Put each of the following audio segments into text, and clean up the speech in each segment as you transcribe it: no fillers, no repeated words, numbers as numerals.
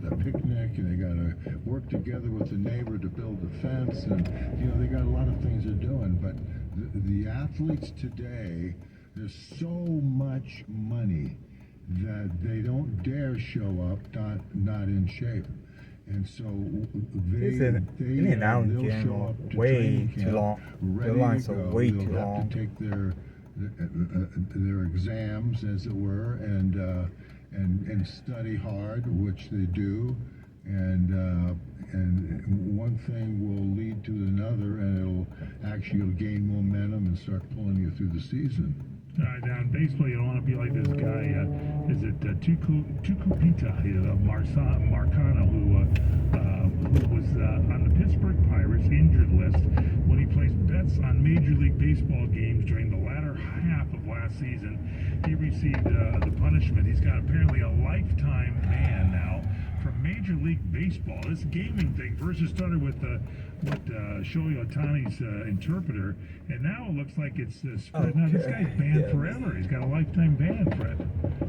a picnic, and they got to work together with the neighbor to build a fence, and they got a lot of things they're doing. But the athletes today, there's so much money that they don't dare show up not in shape. And so they'll show up to training camp ready to go. They'll have to take their exams, as it were, and study hard, which they do. And one thing will lead to another, and you'll gain momentum and start pulling you through the season. Now in baseball, you don't want to be like this guy. Is it Tucupita, Marcano, who was on the Pittsburgh Pirates injured list when he placed bets on Major League Baseball games during the latter half of last season. He received the punishment. He's got apparently a lifetime ban now from Major League Baseball. This gaming thing first it started with Shohei Ohtani's interpreter, and now it looks like it's spread. Now this guy's banned forever. He's got a lifetime ban, Fred.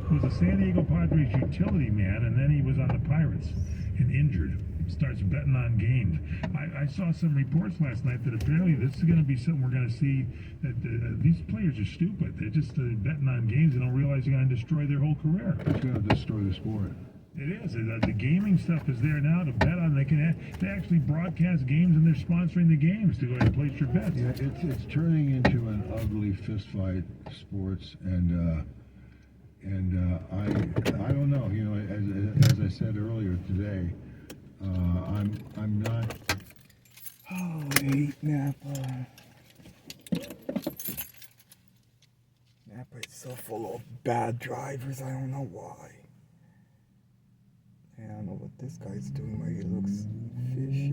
He was a San Diego Padres utility man, and then he was on the Pirates and injured. Starts betting on games. I saw some reports last night that apparently this is going to be something we're going to see, that these players are stupid. They're just betting on games and don't realize they're going to destroy their whole career. It's going to destroy the sport. It is. The gaming stuff is there now to bet on. They actually broadcast games, and they're sponsoring the games to go ahead and place your bets. Yeah, it's turning into an ugly fistfight sports, and I don't know. As I said earlier today, I'm not. Oh, I hate Napa. Napa is so full of bad drivers. I don't know why. I don't know what this guy's doing, but he looks fishy.